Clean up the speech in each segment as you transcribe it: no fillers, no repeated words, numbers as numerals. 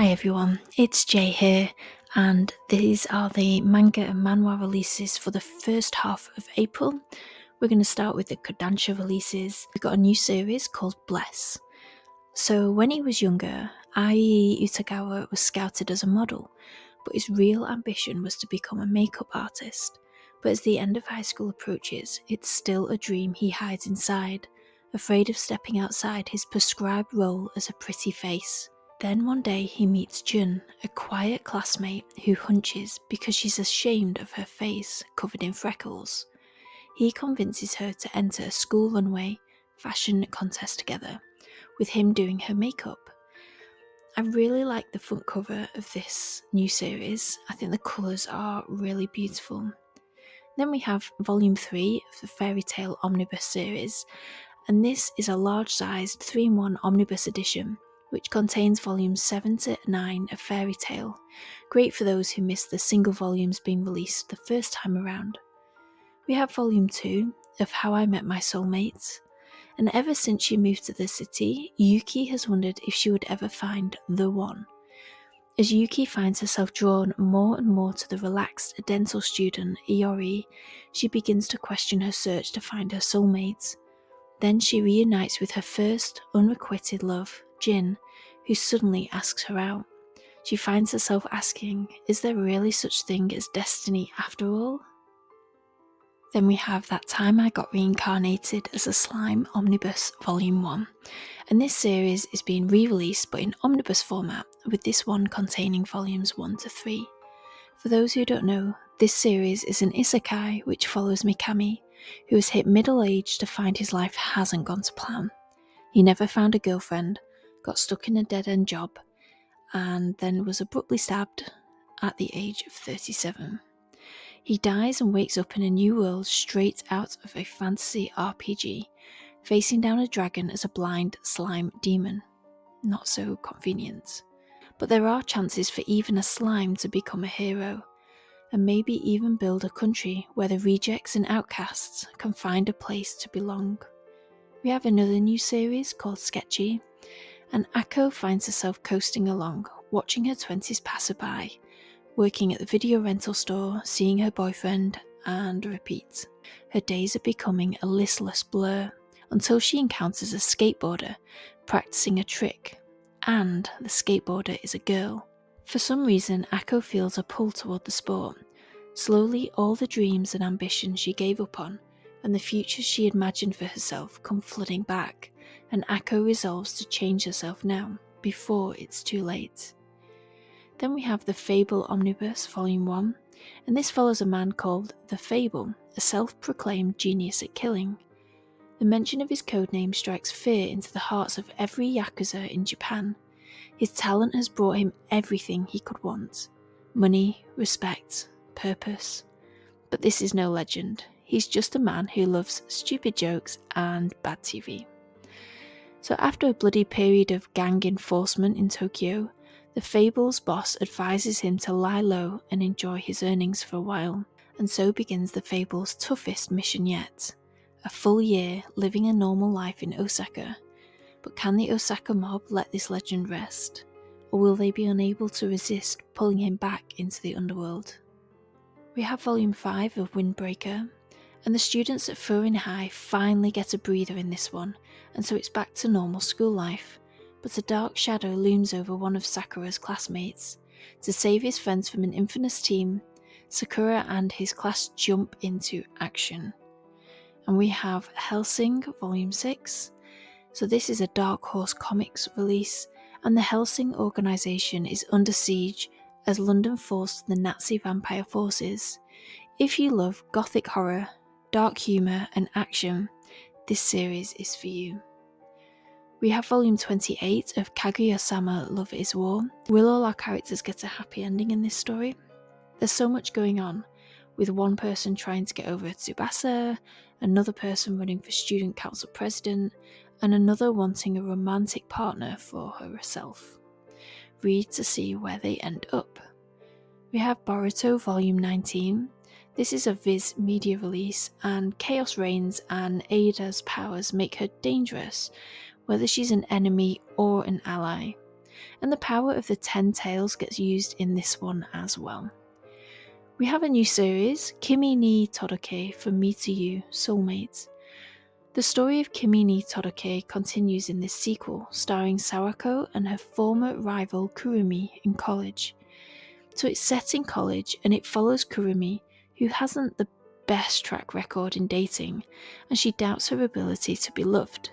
Hi everyone, it's Jay here, and these are the manga and manhwa releases for the first half of April. We're going to start with the Kodansha releases. We've got a new series called Bless. So when he was younger, Ai Utagawa was scouted as a model, but his real ambition was to become a makeup artist. But as the end of high school approaches, it's still a dream he hides inside, afraid of stepping outside his prescribed role as a pretty face. Then one day he meets Jun, a quiet classmate who hunches because she's ashamed of her face covered in freckles. He convinces her to enter a school runway fashion contest together, with him doing her makeup. I really like the front cover of this new series. I think the colours are really beautiful. Then we have volume 3 of the Fairy Tale Omnibus series, and this is a large-sized 3-in-1 omnibus edition which contains volumes 7 to 9 of Fairy Tale, great for those who missed the single volumes being released the first time around. We have volume 2 of How I Met My Soulmates, and ever since she moved to the city, Yuki has wondered if she would ever find the one. As Yuki finds herself drawn more and more to the relaxed dental student Iori, she begins to question her search to find her soulmate. Then she reunites with her first unrequited love, Jin, who suddenly asks her out. She finds herself asking, is there really such thing as destiny after all? Then we have That Time I Got Reincarnated as a Slime Omnibus Volume 1. And this series is being re-released but in omnibus format, with this one containing volumes 1 to 3. For those who don't know, this series is an isekai which follows Mikami, who has hit middle age to find his life hasn't gone to plan. He never found a girlfriend, got stuck in a dead-end job, and then was abruptly stabbed at the age of 37. He dies and wakes up in a new world straight out of a fantasy RPG, facing down a dragon as a blind slime demon. Not so convenient. But there are chances for even a slime to become a hero, and maybe even build a country where the rejects and outcasts can find a place to belong. We have another new series called Sketchy, and Ako finds herself coasting along, watching her 20s pass her by, working at the video rental store, seeing her boyfriend, and repeat. Her days are becoming a listless blur, until she encounters a skateboarder practicing a trick, and the skateboarder is a girl. For some reason, Ako feels a pull toward the sport. Slowly, all the dreams and ambitions she gave up on, and the future she imagined for herself come flooding back, and Ako resolves to change herself now, before it's too late. Then we have the Fable Omnibus Volume 1, and this follows a man called The Fable, a self-proclaimed genius at killing. The mention of his codename strikes fear into the hearts of every Yakuza in Japan. His talent has brought him everything he could want: money, respect, purpose. But this is no legend. He's just a man who loves stupid jokes and bad TV. So after a bloody period of gang enforcement in Tokyo, the Fable's boss advises him to lie low and enjoy his earnings for a while, and so begins the Fable's toughest mission yet: a full year living a normal life in Osaka. But can the Osaka mob let this legend rest, or will they be unable to resist pulling him back into the underworld? We have Volume 5 of Windbreaker, and the students at Furin High finally get a breather in this one, and so it's back to normal school life. But a dark shadow looms over one of Sakura's classmates. To save his friends from an infamous team, Sakura and his class jump into action. And we have Hellsing Volume 6. So this is a Dark Horse Comics release, and the Hellsing organisation is under siege as London falls to the Nazi vampire forces. If you love gothic horror, dark humour and action, this series is for you. We have Volume 28 of Kaguya-sama Love is War. Will all our characters get a happy ending in this story? There's so much going on, with one person trying to get over Tsubasa, another person running for student council president, and another wanting a romantic partner for herself. Read to see where they end up. We have Boruto Volume 19. This is a Viz media release, and chaos reigns and Aida's powers make her dangerous, whether she's an enemy or an ally. and the power of the 10 tails gets used in this one as well. We have a new series, Kimi ni Todoke for Me to You Soulmates. The story of Kimi ni Todoke continues in this sequel, starring Sawako and her former rival Kurumi in college. So it's set in college and it follows Kurumi, who hasn't the best track record in dating, and she doubts her ability to be loved.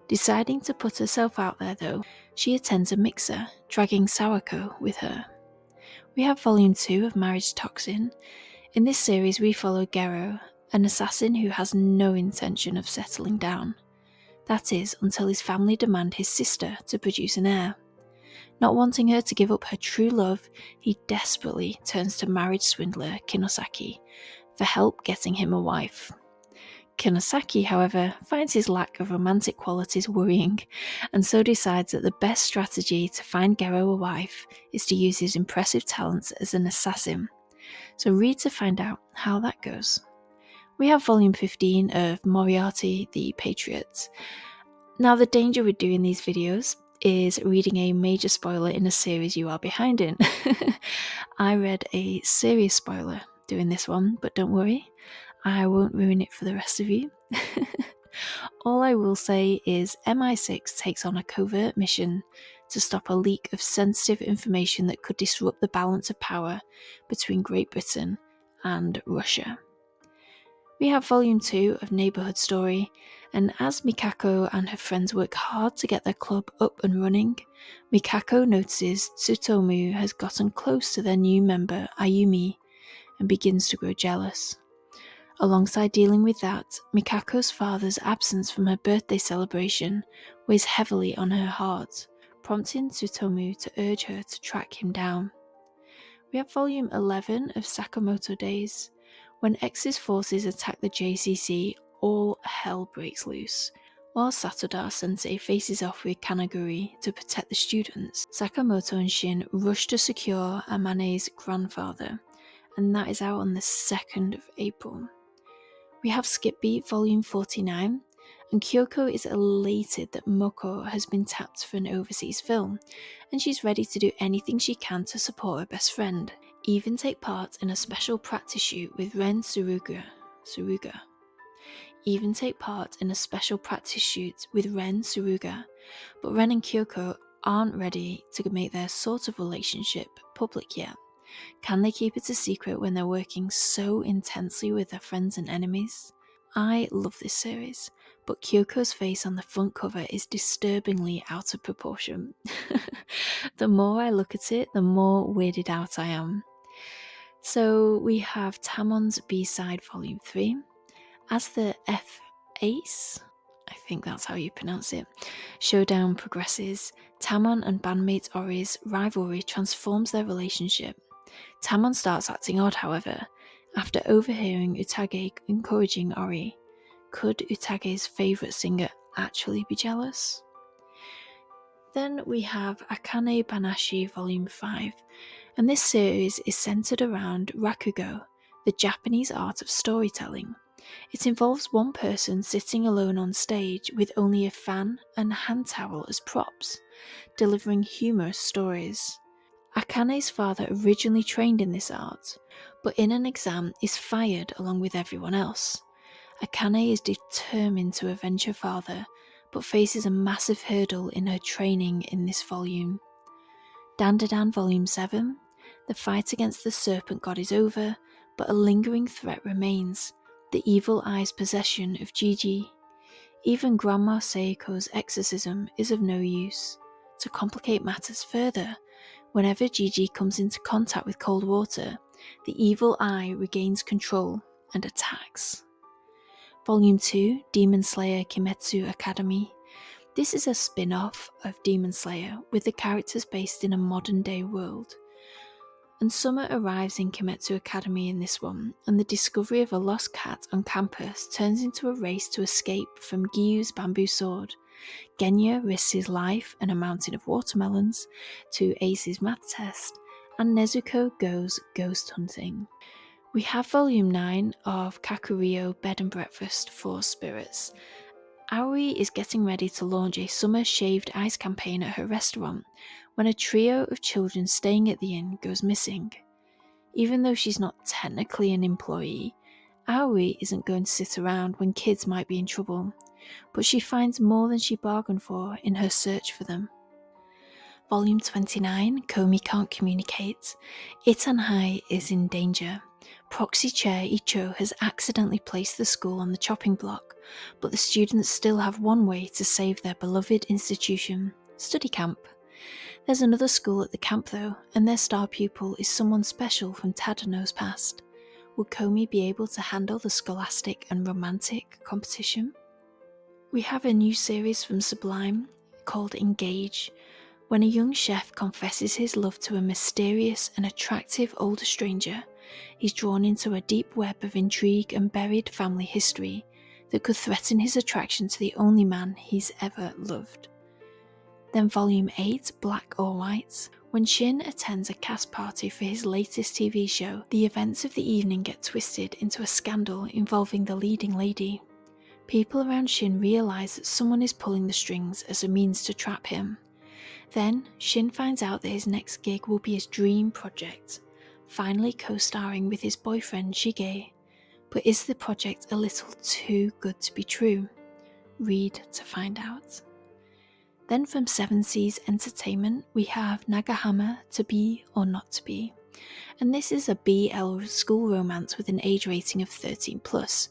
Deciding to put herself out there though, she attends a mixer, dragging Sawako with her. We have Volume 2 of Marriage Toxin. In this series we follow Gero, an assassin who has no intention of settling down. That is, until his family demand his sister to produce an heir. Not wanting her to give up her true love, he desperately turns to marriage swindler Kinosaki for help getting him a wife. Kinosaki, however, finds his lack of romantic qualities worrying, and so decides that the best strategy to find Gero a wife is to use his impressive talents as an assassin. So read to find out how that goes. We have Volume 15 of Moratti The Patriots. Now the danger with doing these videos is reading a major spoiler in a series you are behind in. I read a serious spoiler doing this one, but don't worry, I won't ruin it for the rest of you. All I will say is MI6 takes on a covert mission to stop a leak of sensitive information that could disrupt the balance of power between Great Britain and Russia. We have Volume 2 of Neighbourhood Story, and as Mikako and her friends work hard to get their club up and running, Mikako notices Tsutomu has gotten close to their new member Ayumi and begins to grow jealous. Alongside dealing with that, Mikako's father's absence from her birthday celebration weighs heavily on her heart, prompting Tsutomu to urge her to track him down. We have Volume 11 of Sakamoto Days. When X's forces attack the JCC, all hell breaks loose. While Satoda Sensei faces off with Kanaguri to protect the students, Sakamoto and Shin rush to secure Amane's grandfather, and that is out on the 2nd of April. We have Skipbe Volume 49, and Kyoko is elated that Moko has been tapped for an overseas film, and she's ready to do anything she can to support her best friend, even take part in a special practice shoot with Ren Suruga. But Ren and Kyoko aren't ready to make their sort of relationship public yet. Can they keep it a secret when they're working so intensely with their friends and enemies? I love this series, but Kyoko's face on the front cover is disturbingly out of proportion. The more I look at it, the more weirded out I am. So we have Tamon's Bside Volume 3. As the F-Ace, I think that's how you pronounce it, showdown progresses, Tamon and bandmate Ori's rivalry transforms their relationship. Tamon starts acting odd, however, after overhearing Utage encouraging Ori. Could Utage's favourite singer actually be jealous? Then we have Akan Banashi Volume 5, and this series is centred around Rakugo, the Japanese art of storytelling. It involves one person sitting alone on stage with only a fan and a hand towel as props, delivering humorous stories. Akane's father originally trained in this art, but in an exam is fired along with everyone else. Akane is determined to avenge her father, but faces a massive hurdle in her training in this volume. Dandan Volume 7. The fight against the serpent god is over, but a lingering threat remains, the evil eye's possession of Gigi. Even Grandma Seiko's exorcism is of no use. To complicate matters further, whenever Gigi comes into contact with cold water, the evil eye regains control and attacks. Volume 2, Demon Slayer Kimetsu Academy. This is a spin-off of Demon Slayer with the characters based in a modern-day world. And summer arrives in Kimetsu Academy in this one, and the discovery of a lost cat on campus turns into a race to escape from Gyu's bamboo sword. Genya risks his life and a mountain of watermelons to ace his math test, and Nezuko goes ghost hunting. We have Volume 9 of Kakuryou Bed and Breakfast for Spirits, Aoi is getting ready to launch a summer shaved ice campaign at her restaurant when a trio of children staying at the inn goes missing. Even though she's not technically an employee, Aoi isn't going to sit around when kids might be in trouble, but she finds more than she bargained for in her search for them. Volume 29, Komi Can't Communicate. Itanhai is in danger. Proxy Chair Icho has accidentally placed the school on the chopping block, but the students still have one way to save their beloved institution, study camp. There's another school at the camp though, and their star pupil is someone special from Tadano's past. Will Komi be able to handle the scholastic and romantic competition? We have a new series from Sublime called Engage. When a young chef confesses his love to a mysterious and attractive older stranger, he's drawn into a deep web of intrigue and buried family history that could threaten his attraction to the only man he's ever loved. Then Volume 8, Black or White. When Shin attends a cast party for his latest TV show, the events of the evening get twisted into a scandal involving the leading lady. People around Shin realise that someone is pulling the strings as a means to trap him. Then, Shin finds out that his next gig will be his dream project, finally co-starring with his boyfriend Shige. But is the project a little too good to be true? Read to find out. Then from Seven Seas Entertainment, we have Nagahama, To Be or Not To Be. And this is a BL school romance with an age rating of 13+,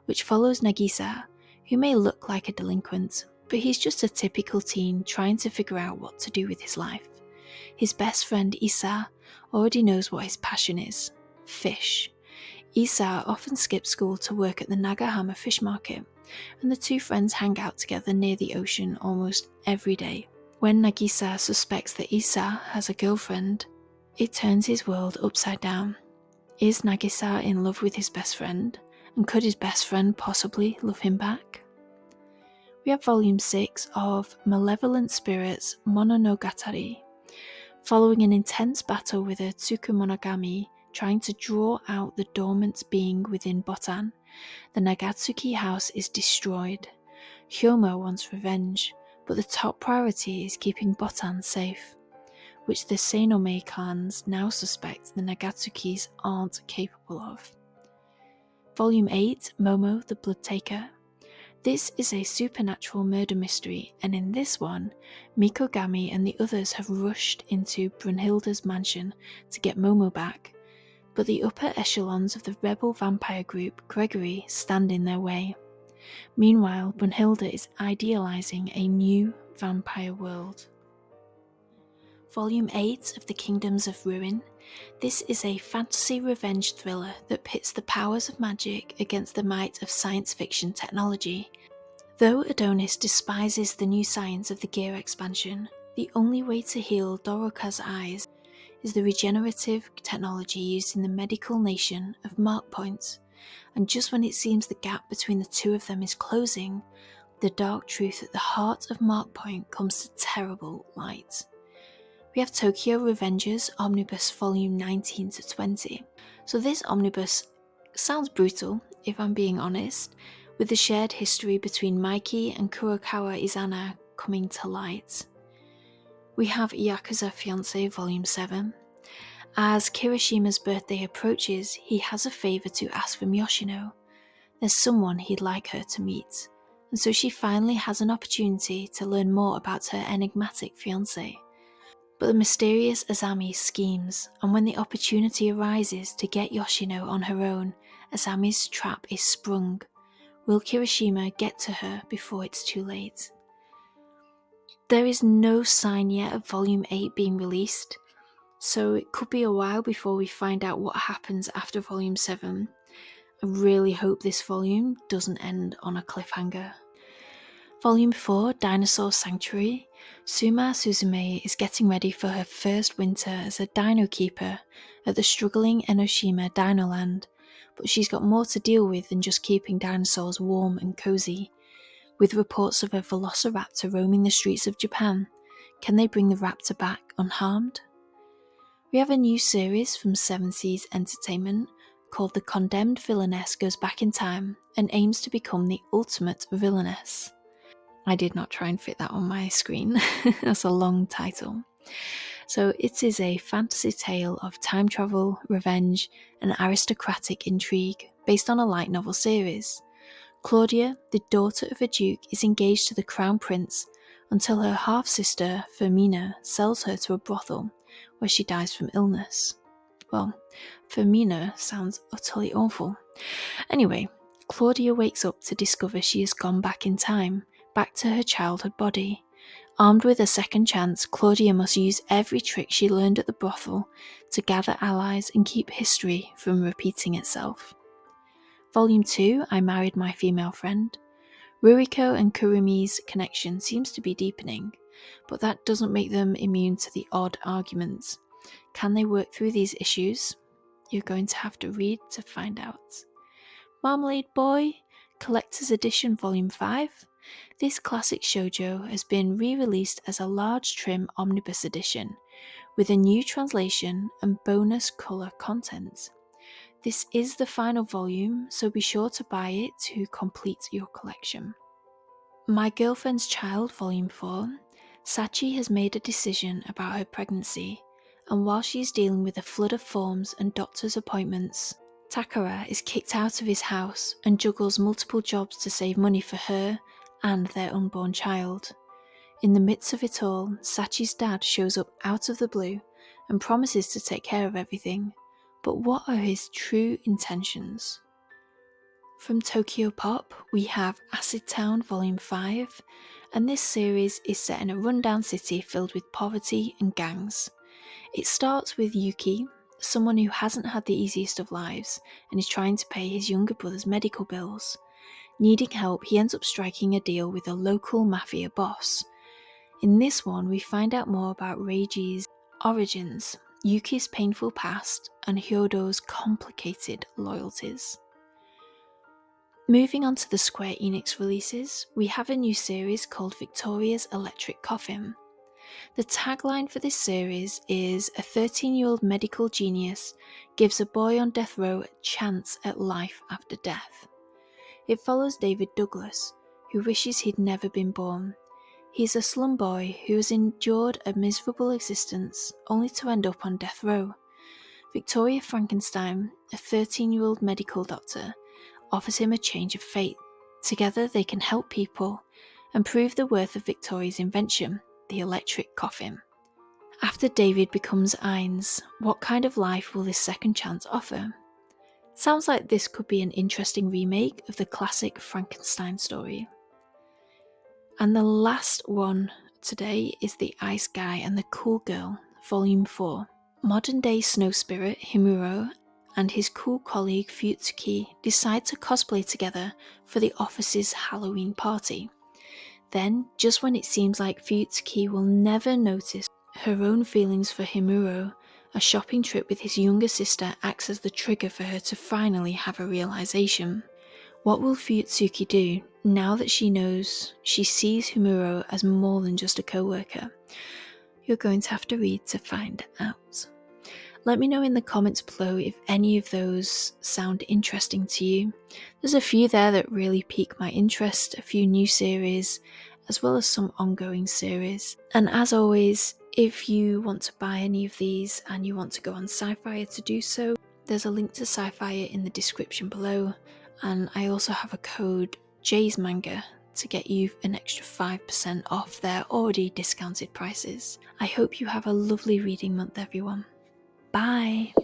which follows Nagisa, who may look like a delinquent, but he's just a typical teen trying to figure out what to do with his life. His best friend Isa already knows what his passion is: fish. Isa often skips school to work at the Nagahama fish market, and the two friends hang out together near the ocean almost every day. When Nagisa suspects that Isa has a girlfriend, it turns his world upside down. Is Nagisa in love with his best friend, and could his best friend possibly love him back? We have Volume 6 of Malevolent Spirits Monogatari. Following an intense battle with a Tsukumonogami trying to draw out the dormant being within Botan, the Nagatsuki house is destroyed. Hyomo wants revenge, but the top priority is keeping Botan safe, which the Seinome clans now suspect the Nagatsukis aren't capable of. Volume 8, Momo the Blood Taker. This is a supernatural murder mystery, and in this one, Mikogami and the others have rushed into Brunhilde's mansion to get Momo back, but the upper echelons of the rebel vampire group Gregory stand in their way. Meanwhile, Brunhilde is idealizing a new vampire world. Volume 8 of The Kingdoms of Ruin. This is a fantasy revenge thriller that pits the powers of magic against the might of science fiction technology. Though Adonis despises the new science of the gear expansion, the only way to heal Doroka's eyes is the regenerative technology used in the medical nation of Markpoint, and just when it seems the gap between the two of them is closing, the dark truth at the heart of Markpoint comes to terrible light. We have Tokyo Revengers Omnibus Volume 19 to 20. So this omnibus sounds brutal, if I'm being honest, with the shared history between Mikey and Kurokawa Izana coming to light. We have Yakuza Fiancé Volume 7. As Kirishima's birthday approaches, he has a favour to ask from Yoshino. There's someone he'd like her to meet, and so she finally has an opportunity to learn more about her enigmatic fiancé. But the mysterious Azami schemes, and when the opportunity arises to get Yoshino on her own, Azami's trap is sprung. Will Kirishima get to her before it's too late? There is no sign yet of Volume 8 being released, so it could be a while before we find out what happens after Volume 7. I really hope this volume doesn't end on a cliffhanger. Volume 4, Dinosaur Sanctuary. Suma Suzume is getting ready for her first winter as a dino keeper at the struggling Enoshima Dinoland, but she's got more to deal with than just keeping dinosaurs warm and cozy. With reports of a velociraptor roaming the streets of Japan, can they bring the raptor back unharmed? We have a new series from Seven Seas Entertainment called TheCondemned Villainess Goes Back in Time and aims to become the ultimate villainess. I did not try and fit that on my screen. That's a long title. So it is a fantasy tale of time travel, revenge, and aristocratic intrigue based on a light novel series. Claudia, the daughter of a duke, is engaged to the crown prince until her half-sister, Firmina, sells her to a brothel where she dies from illness. Well, Firmina sounds utterly awful. Anyway, Claudia wakes up to discover she has gone back in time, back to her childhood body. Armed with a second chance, Claudia must use every trick she learned at the brothel to gather allies and keep history from repeating itself. Volume 2, I Married My Female Friend. Ruriko and Kurumi's connection seems to be deepening, but that doesn't make them immune to the odd arguments. Can they work through these issues? You're going to have to read to find out. Marmalade Boy, Collector's Edition Volume 5. This classic shoujo has been re-released as a large trim omnibus edition, with a new translation and bonus colour content. This is the final volume, so be sure to buy it to complete your collection. My Girlfriend's Child Volume 4. Sachi has made a decision about her pregnancy, and while she is dealing with a flood of forms and doctor's appointments, Takara is kicked out of his house and juggles multiple jobs to save money for her and their unborn child. In the midst of it all, Sachi's dad shows up out of the blue and promises to take care of everything. But what are his true intentions? From Tokyo Pop, we have Akid Town Volume 5, and this series is set in a rundown city filled with poverty and gangs. It starts with Yuki, someone who hasn't had the easiest of lives and is trying to pay his younger brother's medical bills. Needing help, he ends up striking a deal with a local mafia boss. In this one, we find out more about Reiji's origins, Yuki's painful past, and Hyodo's complicated loyalties. Moving on to the Square Enix releases, we have a new series called Victoria's Electric Coffin. The tagline for this series is a 13-year-old medical genius gives a boy on death row a chance at life after death. It follows David Douglas, who wishes he'd never been born. He's a slum boy who has endured a miserable existence only to end up on death row. Victoria Frankenstein, a 13-year-old medical doctor, offers him a change of fate. Together they can help people and prove the worth of Victoria's invention, the electric coffin. After David becomes Ainz, what kind of life will this second chance offer? Sounds like this could be an interesting remake of the classic Frankenstein story. And the last one today is The Ice Guy and the Cool Girl, Volume 4. Modern-day snow spirit Himuro and his cool colleague Futsuki decide to cosplay together for the office's Halloween party. Then, just when it seems like Futsuki will never notice her own feelings for Himuro, a shopping trip with his younger sister acts as the trigger for her to finally have a realization. What will Futsuki do now that she knows she sees Himuro as more than just a co-worker? You're going to have to read to find out. Let me know in the comments below if any of those sound interesting to you. There's a few there that really pique my interest, a few new series, as well as some ongoing series. And as always, if you want to buy any of these and you want to go on SciFier to do so, there's a link to SciFier in the description below, and I also have a code Jay's Manga to get you an extra 5% off their already discounted prices. I hope you have a lovely reading month, everyone. Bye!